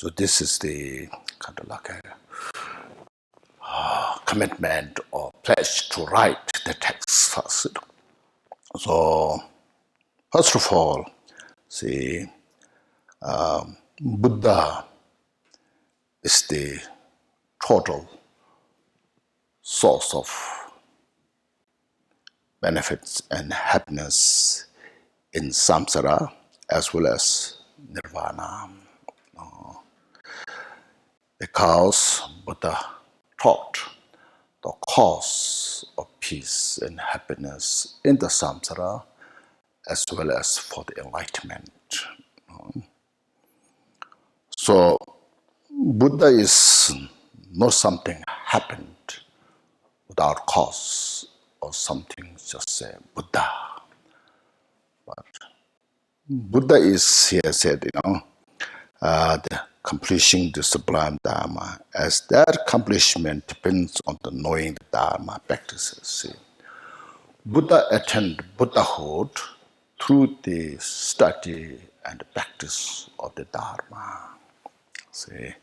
So this is the kind of like a commitment or pledge to write the text first. So first of all, see, Buddha is the total source of benefits and happiness in samsara as well as nirvana. Because Buddha taught the cause of peace and happiness in the samsara as well as for the enlightenment. So Buddha is not something happened without cause or something just say Buddha. But Buddha is here said, the accomplishing the sublime Dharma. As that accomplishment depends on the knowing the Dharma practices. See, Buddha attained Buddhahood through the study and practice of the Dharma. See,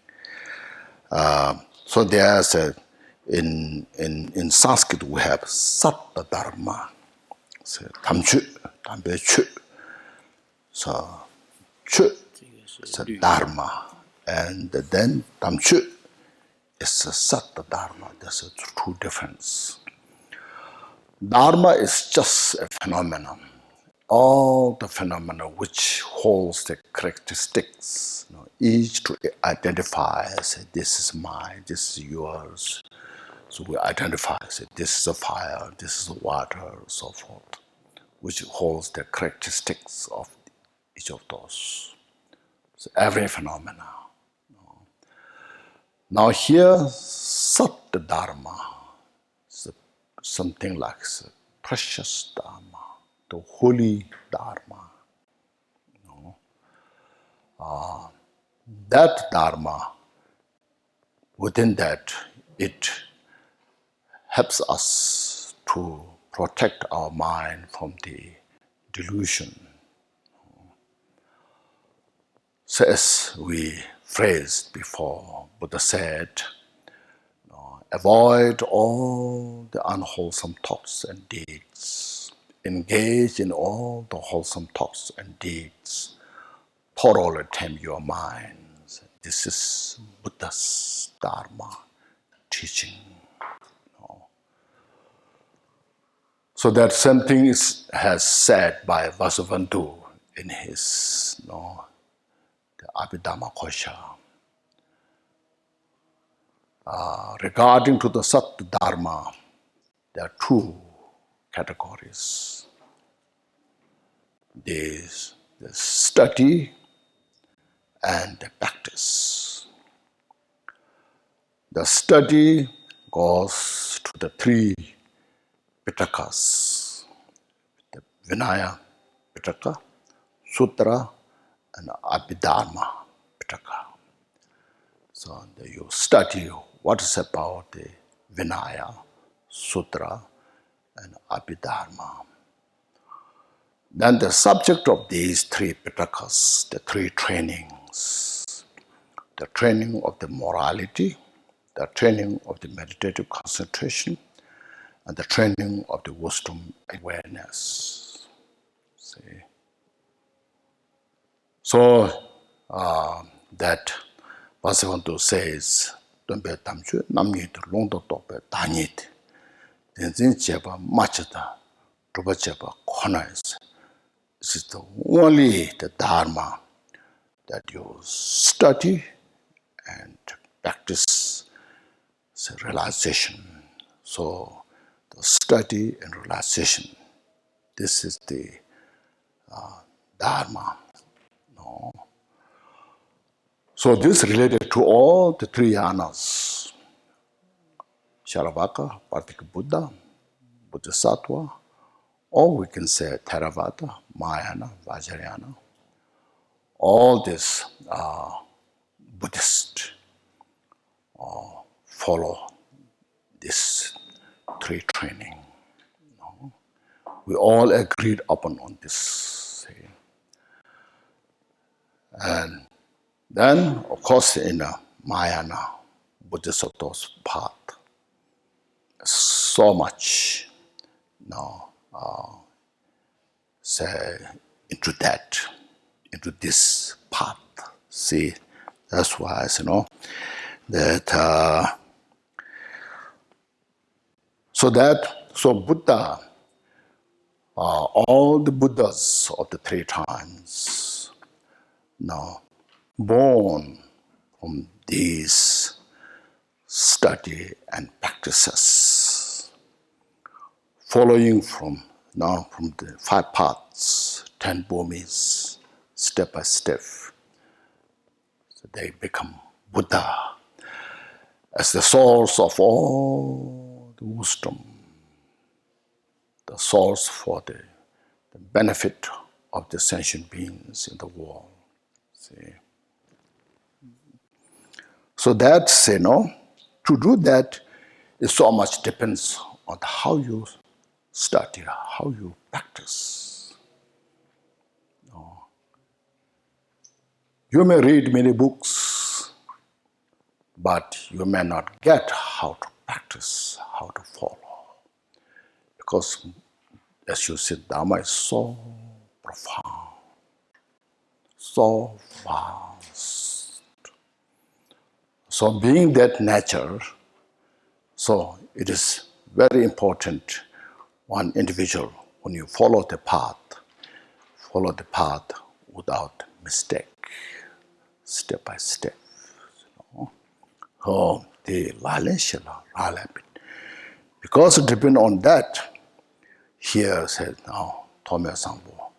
so there's in Sanskrit we have Satta Dharma. So Tamchu, Tambe Chu. So Chu is a Dharma. And then Tamchu is a Satta Dharma. There's a true difference. Dharma is just a phenomenon. All the phenomena which holds the characteristics, each to identify, say, this is mine, this is yours. So we identify, say, this is a fire, this is water, so forth, which holds the characteristics of each of those. So every phenomena. Now here, Satta Dharma is something like precious Dharma, the holy Dharma. That Dharma, within that, it helps us to protect our mind from the delusion. So as we phrased before, Buddha said, avoid all the unwholesome thoughts and deeds. Engage in all the wholesome thoughts and deeds. Thoroughly tame your minds. This is Buddha's Dharma teaching. So that same thing has said by Vasubandhu in his the Abhidhamma Kosha. Regarding to the Satta Dharma, there are two categories. There's the study and the practice. The study goes to the three Pitakas, the Vinaya Pitaka, Sutra, and Abhidharma Pitaka. So you study what is about the Vinaya, Sutra, and Abhidharma. Then the subject of these three Pitakas, the three trainings, the training of the morality, the training of the meditative concentration, and the training of the wisdom awareness. See? So that Vasubandhu says, don't be tamchu, namnit, longdo tope, tanit. Tenzin cheba machata, truba cheba khonais. This is the only the Dharma that you study and practice realization. So the study and realization, this is the Dharma. No. So this is related to all the three yanas. Sharavaka, Partika Buddha, Bodhisattva, or we can say Theravada, Mahayana, Vajrayana. All these Buddhists follow this three training. We all agreed upon on this. And Then, of course, in Mahayana Buddhist path, so much say into this path. See, that's why I say that so Buddha, all the Buddhas of the three times born from these study and practices, following from the 5 paths, 10 bhumis, step by step. So they become Buddha as the source of all the wisdom, the source for the benefit of the sentient beings in the world. See? So that's, to do that, is so much depends on how you study, how you practice. You may read many books, but you may not get how to practice, how to follow. Because, as you said, Dharma is so profound, so vast. So being that nature, so it is very important, one individual, when you follow the path without mistake, step by step. Oh, the because it depends on that, here said, now, Tome Sambo,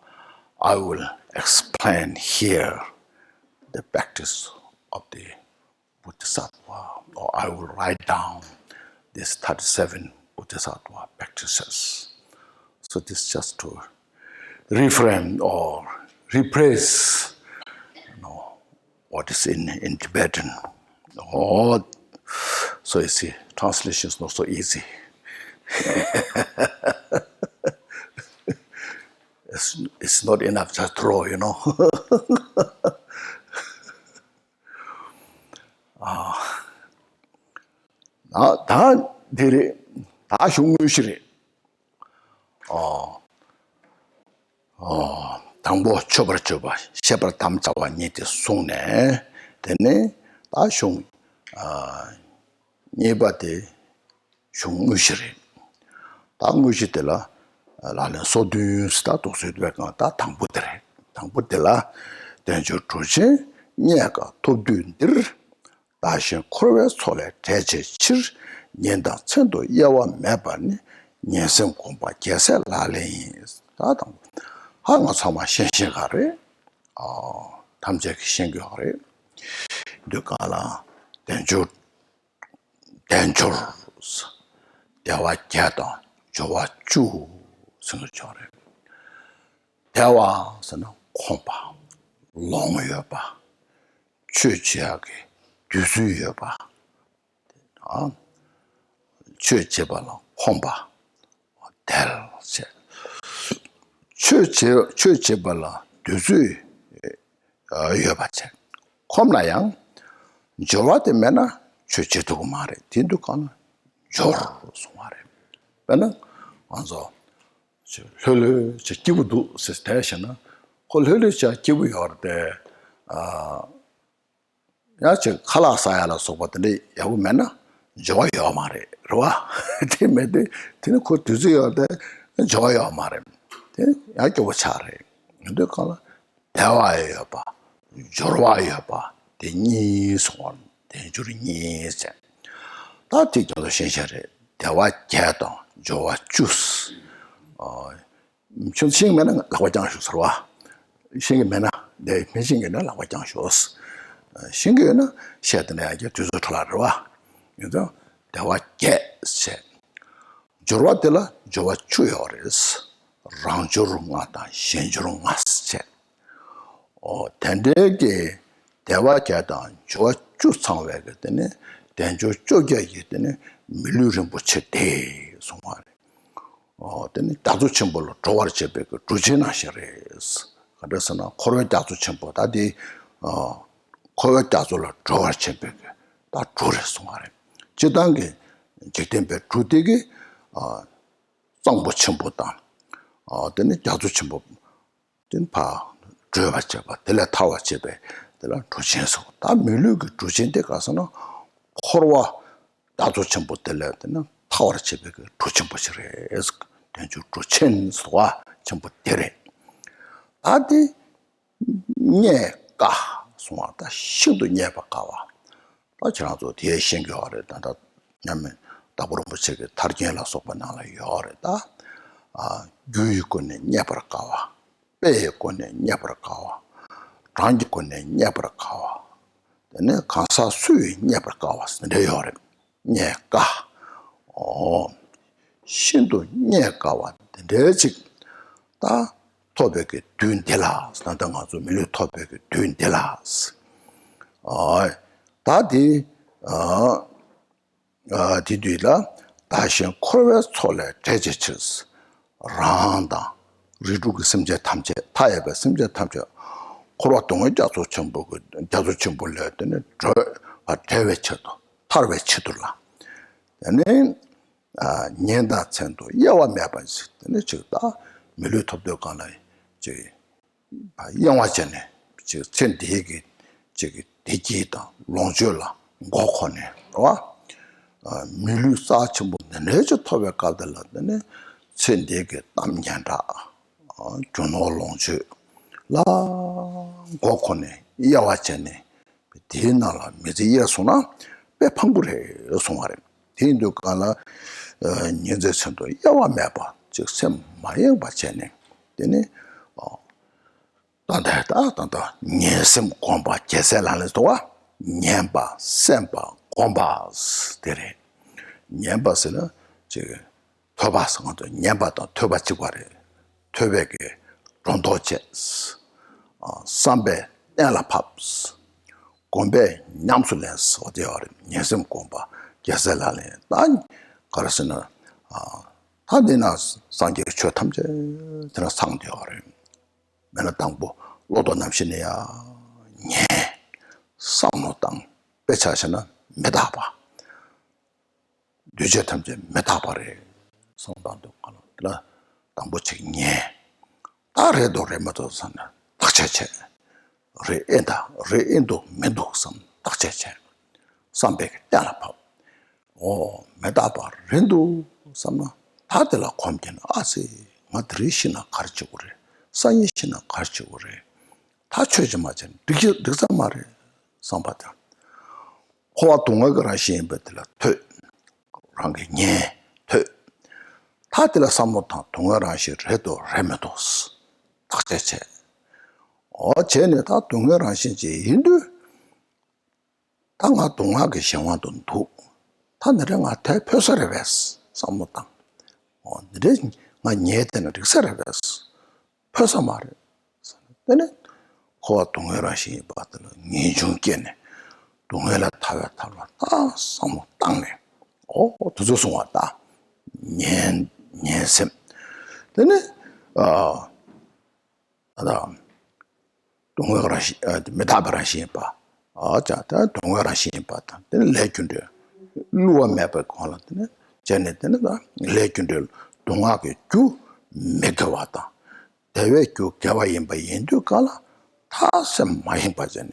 I will explain here the practice of the Bodhisattva, or I will write down these 37 Bodhisattva practices. So this is just to reframe or rephrase what is in Tibetan. So you see, translation is not so easy. It's not enough just throw, 다 흉무실이 당보 쳐버려 셰버라 담자와 니티 송네 되네 다 흉 니바데 흉무실이 당무시들라 라는 소두스다 도스드가 다 당부들라 된저 조지 니가 도두들 다시 코르베 솔레 대제칠 년당 천도 예와 매반이 년생 공부 계세 라레이 다당 항상 참아 신신가래 담제 신교하래 르가라 된주 대화 계다 저와 주 생각하래 대화서는 공부 롱여봐 취지하게 규수여봐 취지발로 공부 델세 취지발로 규수 여봐체 콤라양 저와데메나 취지도 말해 딘두간 저로 송하래 배는 완서 헐르 저 기부도 스테이션은 헐르 저 기부 여때 야저 칼라사야라 소바데 야고면나 저요 말해 로와 데메데 되는 거 드세요데 저요 말해 데 야교 차래 근데 칼라 대화예요 봐 저와요 봐 데니 손 데주리 니세 다 뒤져도 신셔래 대화 개도 저와 주스 좀 신면은 라와장쇼스로와 신면은 내 신경은 라와장쇼스 신경은 셔드네 이제 뒤져더라와 그래서 대화 개세 저와들라 저와 추요레스 랑조롱하다 신조롱하세 단대게 대화 개도 저와 주상외가 되네 된조 쪼개기 때문에 밀루름 붙였대 송화래 때문에 다주침벌로 조화를 제배 그 주진하시래스 그래서나 코로나 다주침보다디 거기 따져라 저와 쳔베게 다 조를 송하래 지단게 직된배 주되게 정보 첨보다 되네 자주 첨보 된파 저와져봐 될라 타와 집에 될라 조신소 다 밀르그 조신데 가서는 코로와 자주 첨보 될라 되는 타와 집에 그 조신보시래 해서 된주 조신소와 첨보 되래 아디 녀가 송하다 신도 녀바가와 어쩌라도 뒤에 신경을 단다 냐면 다보로 뭐지게 다르게라 소바나라 요래다 유유권에 녀바가와 배권에 녀바가와 장기권에 녀바가와 내 가사 수위 녀바가와 내요래 녀가 신도 녀가와 내직 다 토백이 듄텔라 산당아주 밀려 토백이 듄텔라스 다디 디디라 다시 코르베 솔레 제제치스 란다 리두그 심제 탐제 타예베 심제 탐제 코로동의 자주 정보그 자주 정보를 했더니 저 대외쳐도 탈외치들라 얘는 년다 천도 야와 매번씩 근데 저다 밀려 톱도 가나 저 영화전에 저 천대기 저기 대기다 롱줄라 고코네 와 밀루 싸치 못네 저 톱에 가들라더니 천대기 남년다 존노 롱줄 라 고코네 영화전에 대나라 미지야소나 배팡불해 송하래 대인도 가나 년제천도 야와 매봐 즉셈 마영 받잖네 되네 단다 녀심 공바 제셀하는 도와 녀바 셈바 공바스 되래 녀바스는 저 토바스도 녀바도 토바치과래 토백에 론도체스 삼베 엘라팝스 공베 냠술레스 어디어리 녀심 공바 제셀하네 난 그래서는 한데나 상계 최탐제 저는 상대어리 맨날 당보 로도 남신이야 예 상노당 배차시는 메다바 뇌제 탐제 메다바래 성단도 가는 당보책 예 아래도 레모도선 딱체체 레엔도 메도섬 딱체체 300 달러파 메다바 렌도 삼나 다들라 콤겐 아세 마드리시나 가르치고 그래 사이시나 가르치고 그래 다 최저마전 르사 말에 상바다 호와 동학을 하시는 분들라 퇴 랑게 녜퇴 다들라 삼모타 동학을 하시를 해도 레메도스 딱제체 쟤네 다 동학을 하신지 인도 당아 동학의 생활도 도 다늘nga 대표서를 했어 삼모타 너네 나 녜때는 르사를 했어 표서 말해. 근데 그 동해라시 받는 니중께네. 동해라 타와 삼모 땅네. 두조송 왔다. 년셈. 근데 동해라시 메다바라시 봐. 자다 동해라시 봤다. 근데 레균데 루와 매버 콜한테 제네테는 레균데 동하게 주 메가와다. 대외 교 개화인바 인도 가라 다sem 많이 빠졌네.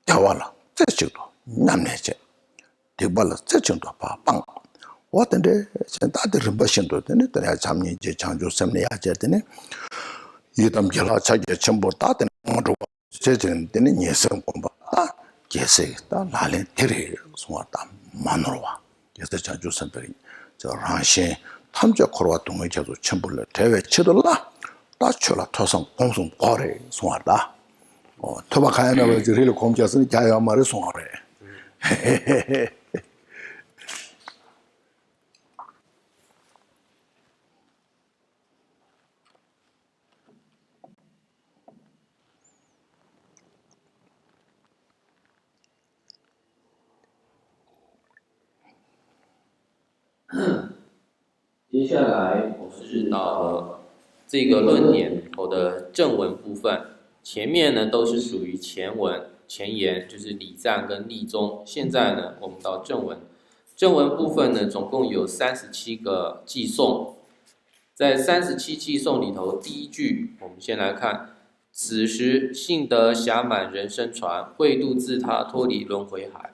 개화라 제치도 남내제 대발라 제치도 봐빵 어떤데 다들 림바신도 되네. 내가 잠니 이제 장조 셈내 야제되네. 이담 결화 자기 전부 다들 모두 제전 되는 예성 공부 계세다 나래 데리 송았다 만으로와 그래서 장조 셈들이 저 랑시 탐적 코로와 동의 저도 전부를 대외 치들라 다쳐라 토성 공성 거래 송하다. 토박하야나 저리를 공개했으니 자야 말을 송하래.接下来我们是到了这个论点头的正文部分，前面呢都是属于前文，前言，就是礼赞跟立宗。现在呢，我们到正文。正文部分呢，总共有37个偈颂。在37偈颂里头，第一句我们先来看：此时幸得暇满人身船，慧度自他脱离轮回海。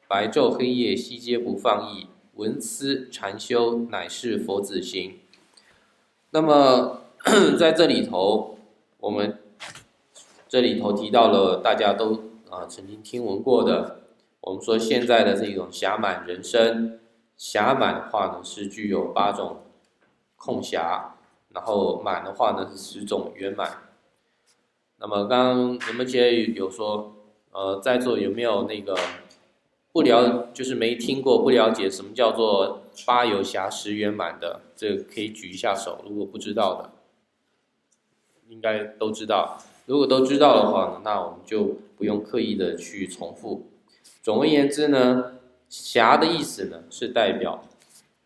白昼黑夜悉皆不放逸，闻思禅修乃是佛子行。那么在这里头，我们这里头提到了大家都曾经听闻过的，我们说现在的这种暇满人身，暇满的话呢是具有8种空暇，然后满的话呢是10种圆满。那么刚刚仁波切有说，在座有没有那个就是没听过不了解什么叫做8有暇10圆满的？这个可以举一下手，如果不知道的，应该都知道。如果都知道的话呢，那我们就不用刻意的去重复。总而言之呢，暇的意思呢是代表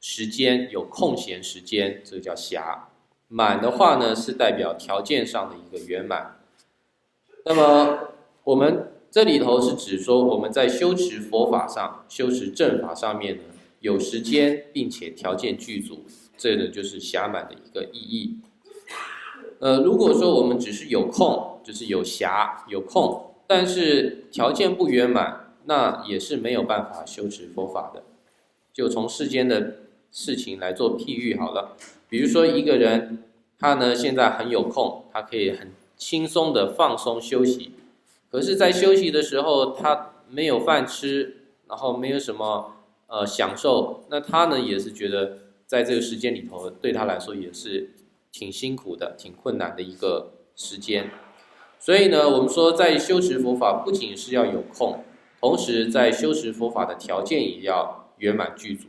时间，有空闲时间，这个叫暇。满的话呢是代表条件上的一个圆满。那么我们这里头是指说我们在修持佛法上、修持正法上面呢有时间，并且条件具足，这个就是暇满的一个意义。如果说我们只是有空，就是有暇有空，但是条件不圆满，那也是没有办法修持佛法的。就从世间的事情来做譬喻好了，比如说一个人，他呢现在很有空，他可以很轻松的放松休息，可是在休息的时候他没有饭吃，然后没有什么享受，那他呢也是觉得在这个时间里头对他来说也是挺辛苦的，挺困难的一个时间。所以呢我们说在修持佛法不仅是要有空，同时在修持佛法的条件也要圆满具足。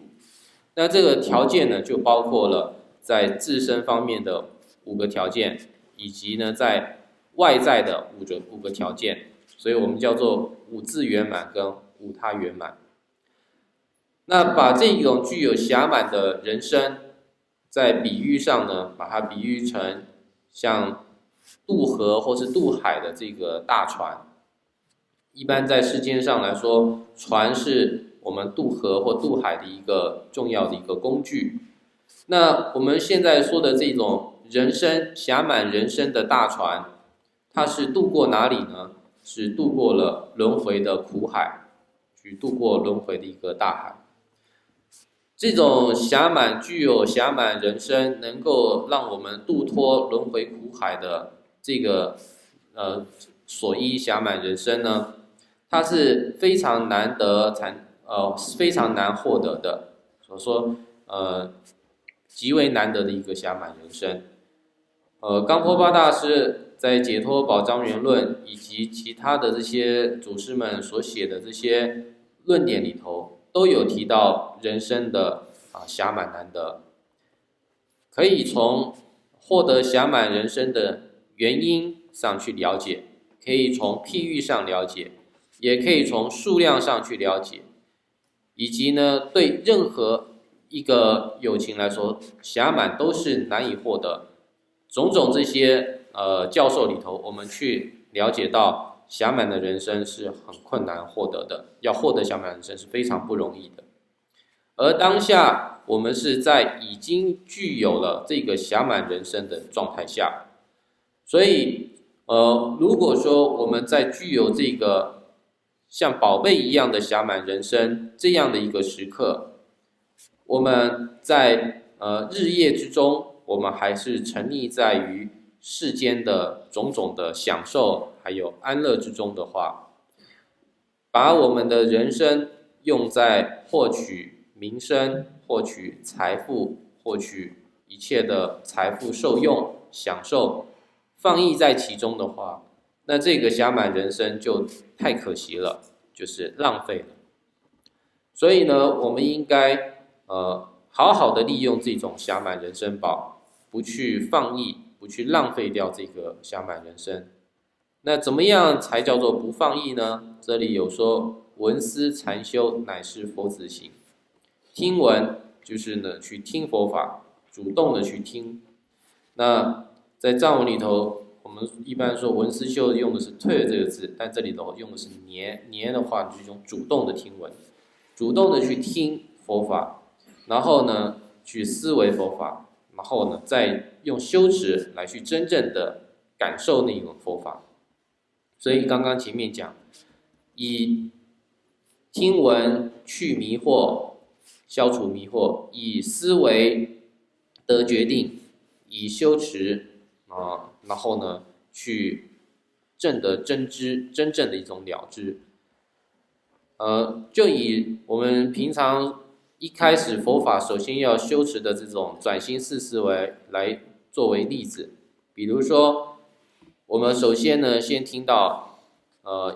那这个条件呢就包括了在自身方面的5个条件，以及呢在外在的5个条件，所以我们叫做5自圆满跟5他圆满。那把这种具有暇满的人生，在比喻上呢，把它比喻成像渡河或是渡海的这个大船。一般在世间上来说，船是我们渡河或渡海的一个重要的一个工具。那我们现在说的这种人生暇满人生的大船，它是渡过哪里呢？是渡过了轮回的苦海，去渡过轮回的一个大海。这种具有暇满人生，能够让我们渡脱轮回苦海的这个所依暇满人生呢，它是非常难得非常难获得的，所以说极为难得的一个暇满人生。冈波巴大师在《解脱宝章圆论》以及其他的这些祖师们所写的这些论点里头，都有提到人生的暇满难得。可以从获得暇满人生的原因上去了解，可以从譬喻上了解，也可以从数量上去了解，以及呢对任何一个有情来说，暇满都是难以获得。种种这些教授里头，我们去了解到暇满的人生是很困难获得的，要获得暇满人生是非常不容易的。而当下我们是在已经具有了这个暇满人生的状态下，所以如果说我们在具有这个像宝贝一样的暇满人生这样的一个时刻，我们在日夜之中，我们还是沉溺在于世间的种种的享受还有安乐之中的话，把我们的人生用在获取名声、获取财富、获取一切的财富受用、享受，放逸在其中的话，那这个暇满人生就太可惜了，就是浪费了。所以呢，我们应该好好的利用这种暇满人生宝，不去放逸，不去浪费掉这个暇满人生。那怎么样才叫做不放逸呢？这里有说闻思禅修乃是佛子行。听闻就是呢去听佛法，主动的去听。那在藏文里头，我们一般说文思修用的是退这个字，但这里头用的是年的话，就是一种主动的听闻，主动的去听佛法，然后呢去思维佛法，然后呢再用修持来去真正的感受那种佛法。所以刚刚前面讲，以听闻去迷惑，消除迷惑，以思维得决定，以修持然后呢去证得真知，真正的一种了知。就以我们平常一开始佛法首先要修持的这种转心式思维来作为例子，比如说我们首先呢先听到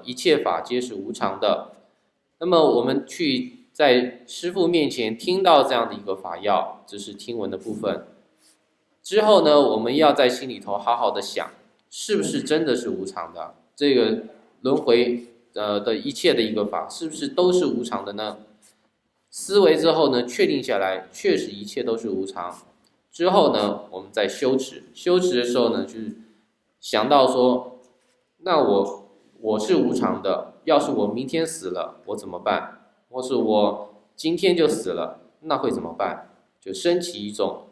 一切法皆是无常的，那么我们去在师父面前听到这样的一个法要，这是听闻的部分。之后呢，我们要在心里头好好的想，是不是真的是无常的？这个轮回的一切的一个法，是不是都是无常的呢？思维之后呢，确定下来，确实一切都是无常。之后呢，我们再修持，修持的时候呢，就是想到说，那我是无常的，要是我明天死了，我怎么办？或是我今天就死了，那会怎么办？就升起一种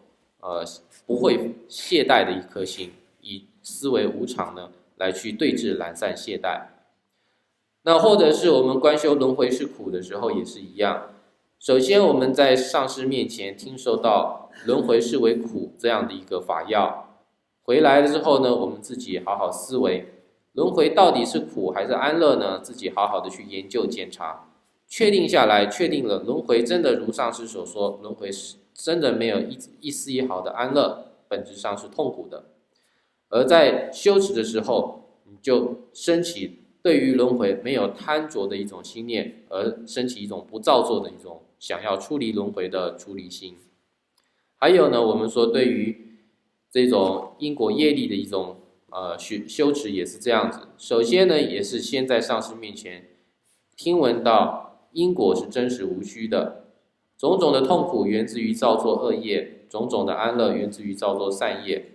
不会懈怠的一颗心，以思维无常呢来去对治懒散懈怠。那或者是我们观修轮回是苦的时候也是一样，首先我们在上师面前听受到轮回是为苦这样的一个法要，回来了之后呢，我们自己好好思维，轮回到底是苦还是安乐呢？自己好好的去研究检查，确定下来，确定了轮回真的如上师所说，轮回是真的没有一丝一毫的安乐，本质上是痛苦的。而在修持的时候，你就升起对于轮回没有贪着的一种心念，而升起一种不造作的一种想要出离轮回的出离心。还有呢，我们说对于这种因果业力的一种修持也是这样子。首先呢，也是先在上师面前听闻到因果是真实无虚的，种种的痛苦源自于造作恶业，种种的安乐源自于造作善业。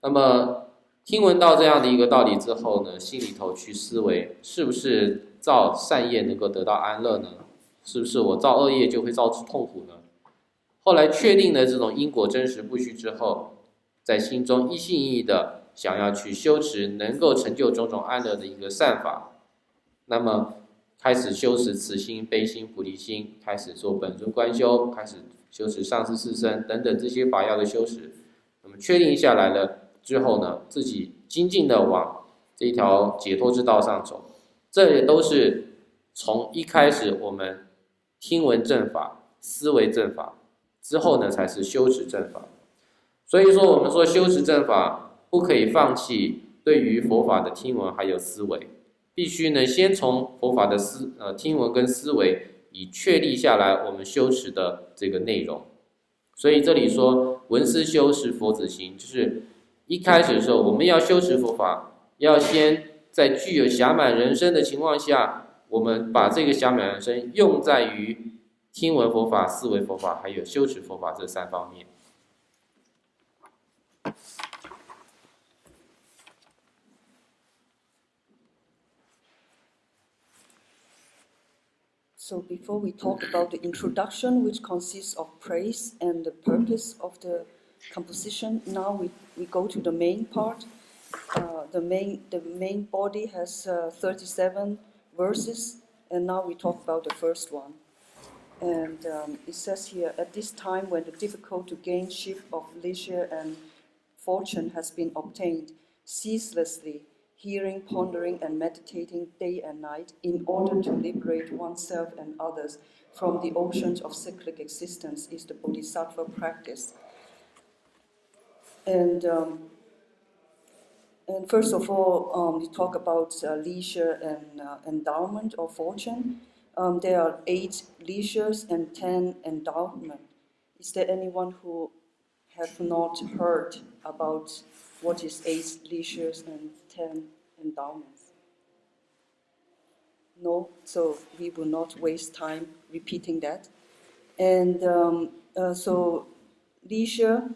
那么听闻到这样的一个道理之后呢，心里头去思维，是不是造善业能够得到安乐呢？是不是我造恶业就会造致痛苦呢？后来确定了这种因果真实不虚之后，在心中一心一意的想要去修持能够成就种种安乐的一个善法，那么开始修持慈心、悲心、菩提心，开始做本尊观修，开始修持上师四生等等这些法要的修持。那么确定下来了之后呢，自己精进的往这条解脱之道上走，这也都是从一开始我们听闻正法、思维正法之后呢，才是修持正法。所以说，我们说修持正法不可以放弃对于佛法的听闻还有思维，必须呢先从佛法的听闻跟思维，以确立下来我们修持的这个内容。所以这里说闻思修是佛子行，就是一开始的时候，我们要修持佛法，要先在具有暇满人身的情况下，我们把这个暇满人身用在于听闻佛法、思维佛法还有修持佛法这三方面。So before we talk about the introduction, which consists of praise and the purpose of the composition, now we go to the main part. The main body has 37 verses, and now we talk about the first one. And it says here, at this time when the difficult to gain shift of leisure and fortune has been obtained, ceaselessly hearing, pondering, and meditating day and night in order to liberate oneself and others from the oceans of cyclic existence is the bodhisattva practice. And first of all, we talk about leisure and endowment or fortune. There are 8 leisures and 10 endowment. Is there anyone who have not heard about what is 8 leisures and 10 endowments? No, so we will not waste time repeating that. And so leisure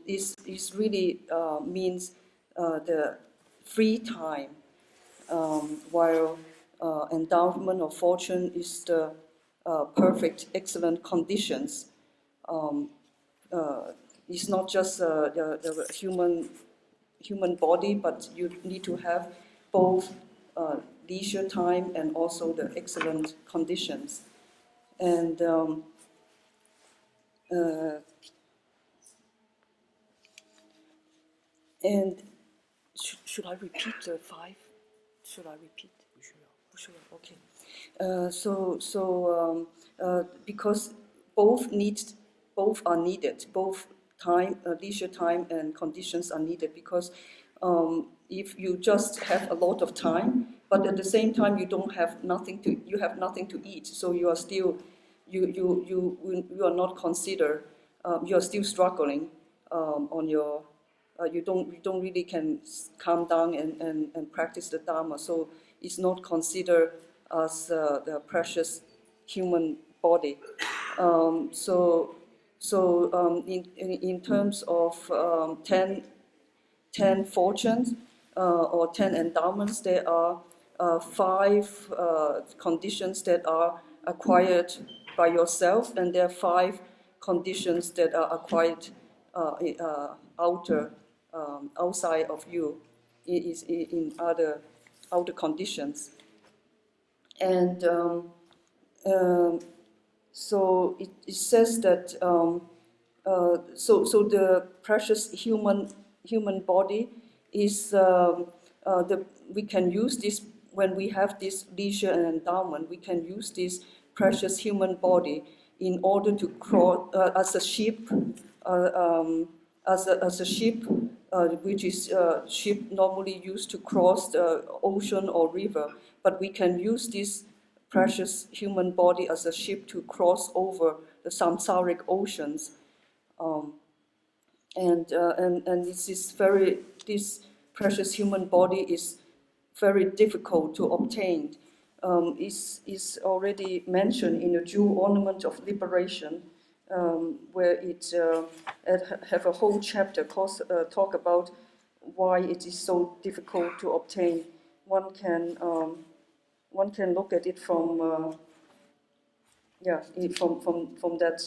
is really means the free time, while endowment of fortune is the perfect, excellent conditions. It's not just the human body, but you need to have both leisure time and also the excellent conditions. And should I repeat the 5? Should I repeat? Sure. Okay. Because both are needed. Both time, leisure time, and conditions are needed. Because if you just have a lot of time, but at the same time you have nothing to eat, so you are still you are not considered. You are still struggling on your. You don't really can calm down and practice the Dharma. So it's not considered as the precious human body. In terms of 10 fortunes or 10 endowments, there are 5 conditions that are acquired by yourself, and there are 5 conditions that are acquired outside of you, in other conditions. And so it says that so the precious human body is we can use this when we have this leisure and endowment. We can use this precious human body in order to cross as a ship, which is ship normally used to cross the ocean or river. But we can use this precious human body as a ship to cross over the samsaric oceans, and this precious human body is very difficult to obtain. Is already mentioned in the Jewel Ornament of Liberation, where it have a whole chapter talk about why it is so difficult to obtain. One can look at it from that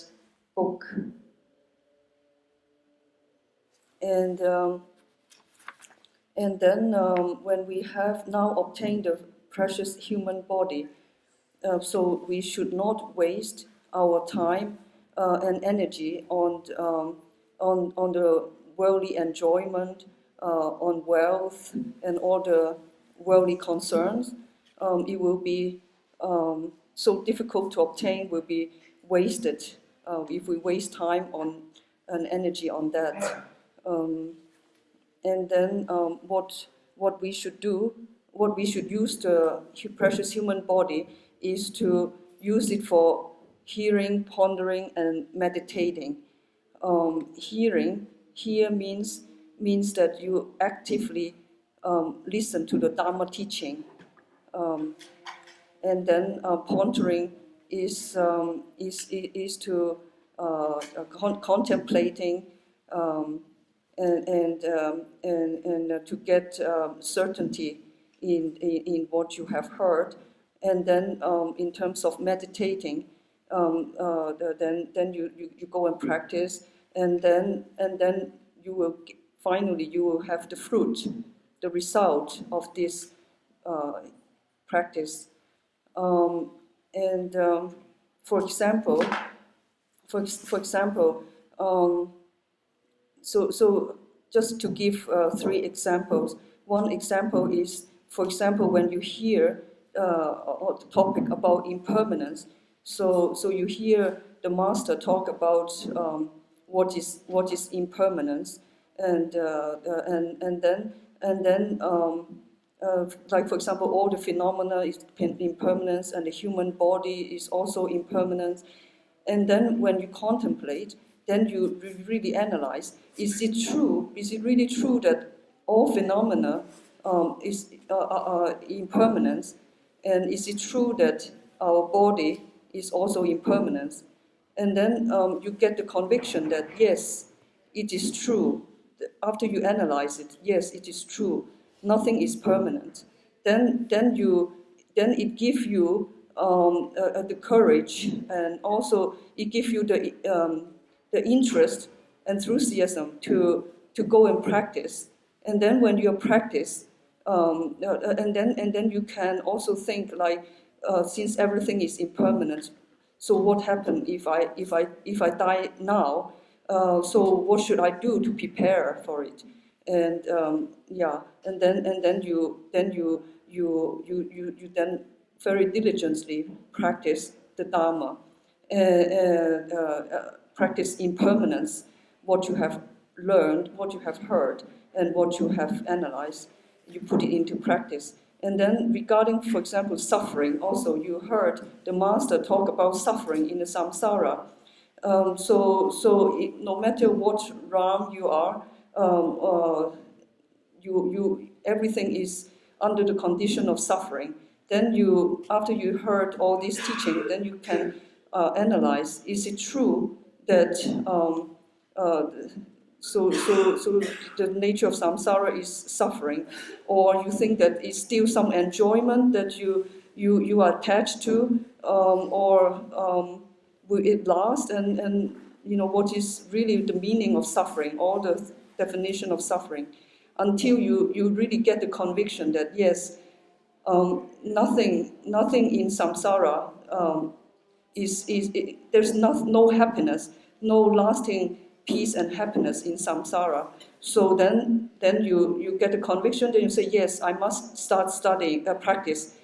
book. And then when we have now obtained the precious human body, so we should not waste our time and energy on the worldly enjoyment, on wealth and all the worldly concerns. It will be so difficult to obtain, will be wasted if we waste time and energy on that. And then what we should do, what we should use the precious human body is to use it for hearing, pondering, and meditating. Hearing here means that you actively listen to the Dharma teaching, and then pondering is to contemplating and to get certainty in what you have heard, and then in terms of meditating, then you go and practice, and then you will finally you will have the fruit, the result of this practice. For example, so just to give 3 examples. One example is, for example, when you hear a topic about impermanence, so you hear the master talk about what is impermanence, and then like for example, all the phenomena is impermanence, and the human body is also impermanence. And then when you contemplate, then you really analyze: is it true? Is it really true that all phenomena is impermanence? And is it true that our body is also impermanence? And then you get the conviction that yes, it is true. after you analyze it, yes, it is true. Nothing is permanent. Then it gives you the courage, and also it gives you the interest, enthusiasm to go and practice. And then when you practice, and then you can also think like, since everything is impermanent, so what happened if I die now? So what should I do to prepare for it? And and then you then very diligently practice the Dharma, practice impermanence, what you have learned, what you have heard, and what you have analyzed. You put it into practice. And then regarding, for example, suffering, also you heard the master talk about suffering in the samsara. No matter what realm you are, everything is under the condition of suffering. Then after you heard all this teaching, then you can analyze: is it true that so the nature of samsara is suffering, or you think that it's still some enjoyment that you are attached to, or will it last? And what is really the meaning of suffering, all the definition of suffering, until you really get the conviction that yes, nothing in samsara there's no happiness, no lasting peace and happiness in samsara. So then you get the conviction, then you say, yes, I must start studying, practice.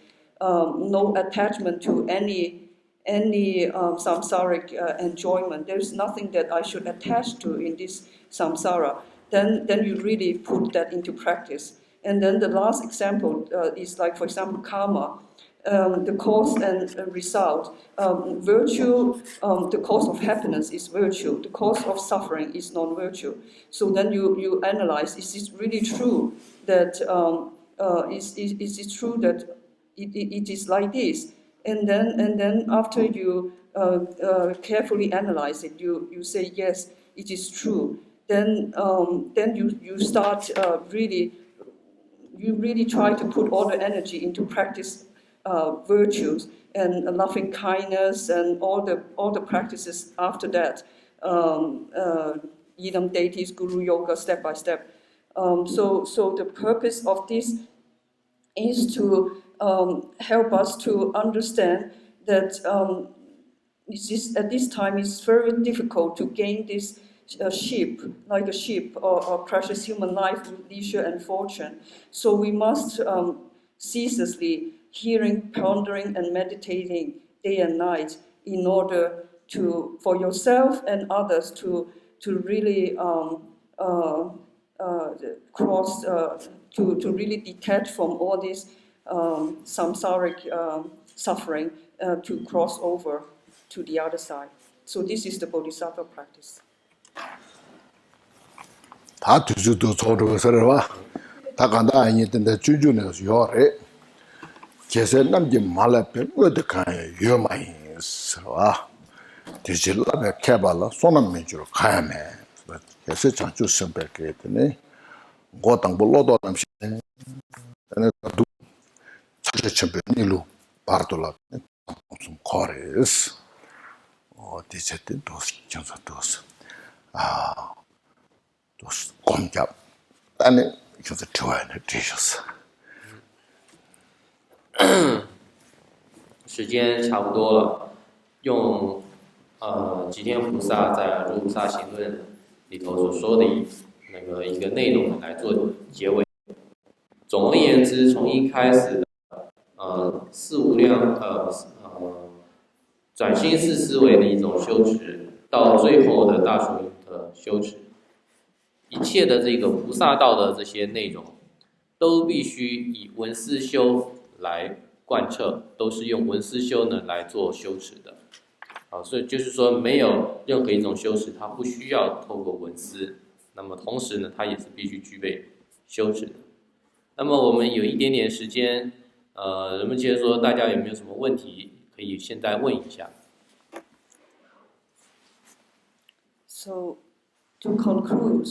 No attachment to any samsaric enjoyment. There's nothing that I should attach to in this samsara. Then you really put that into practice. And then the last example is like, for example, karma. The cause and result. Virtue, the cause of happiness is virtue. The cause of suffering is non-virtue. So then you analyze: is it really true that is it true that it is like this? And then after you carefully analyze it, you say yes, it is true. Then you start really try to put all the energy into practice. Virtues and loving kindness and all the practices after that, Yidam deities, Guru Yoga, step by step. So the purpose of this is to help us to understand that at this time it's very difficult to gain this ship, like a ship or precious human life with leisure and fortune. So we must ceaselessly hearing, pondering, and meditating day and night in order for yourself and others to really cross, to really detach from all this samsaric suffering, to cross over to the other side. So this is the Bodhisattva practice. 다 뒤주도 저러서라. 다 간다 아니던데 주주는 요래. 제세 남지 말라페 어디가요 요마이스와 디질라베 케발라 소남메주로 가야메 그래서 장주 선배께 했더니 고당 불러도 남시네 ane du chakra champion nilu partola some chorus o dicete dos chansa dos dos komjap ane chansa tuane dishes 时间差不多了，用吉天菩萨在《如菩萨行论》里头所说的一个内容来做结尾。总而言之，从一开始的四无量转心四思维的一种修持，到最后的大数的修持，一切的这个菩萨道的这些内容，都必须以闻思修来贯彻，都是用闻思修呢来做修持的。所以就是说，没有任何一种修持，它不需要透过闻思。那么同时呢，它也是必须具备修持的。那么我们有一点点时间，人们觉得说大家有没有什么问题可以现在问一下。So to conclude,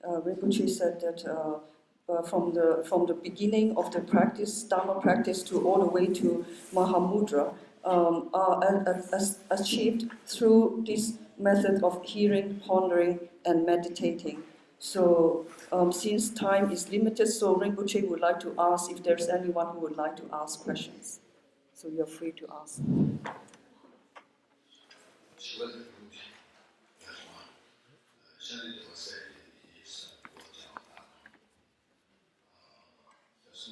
Rinpoche said that from the beginning of the practice, Dharma practice, to all the way to Mahamudra, are achieved through this method of hearing, pondering, and meditating. So, since time is limited, so Rinpoche would like to ask if there's anyone who would like to ask questions. So you're free to ask.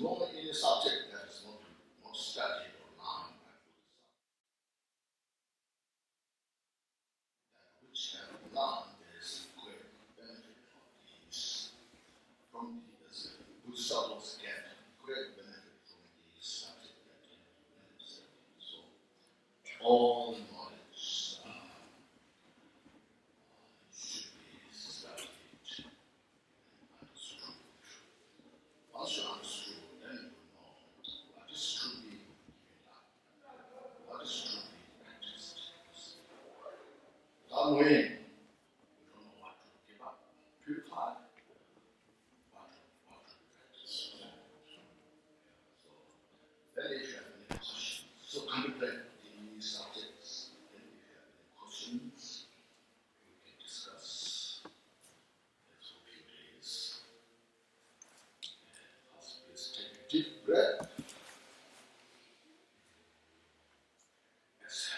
Normally in a subject that is not studied or learned by Buddhism, that which have learned there is great benefit from these Buddhist souls get great benefit from these subjects that so all knowledge should be studied and understood. Once you understood, then you know what is truly given up, what is truly practiced. Without knowing, you don't know what to give up, purify, what to practice. So, then if you have any questions, so contemplate these subjects, and if you have any questions, we can discuss for a few days. Please take a deep breath. It's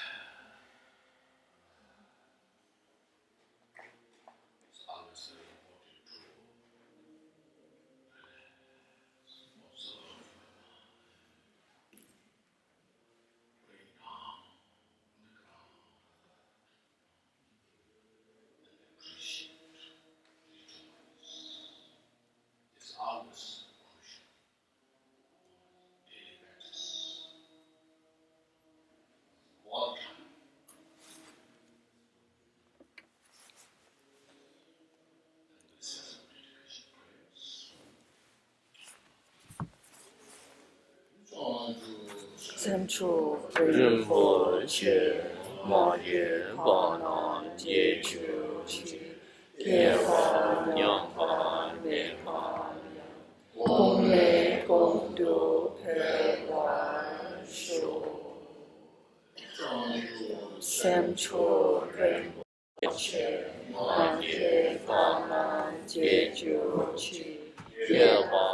always very important to observe, bring down on the ground, and appreciate, utilize. It's always crucial. Daily practice. All the time. And this is a meditation prayers. On to Central Rinpoche, ma ye ba na ye chu chi, ye fa nyang fa ne fa, gong le gong du pe wa shu. Central Rinpoche, ma ye ba na ye chu chi, ye fa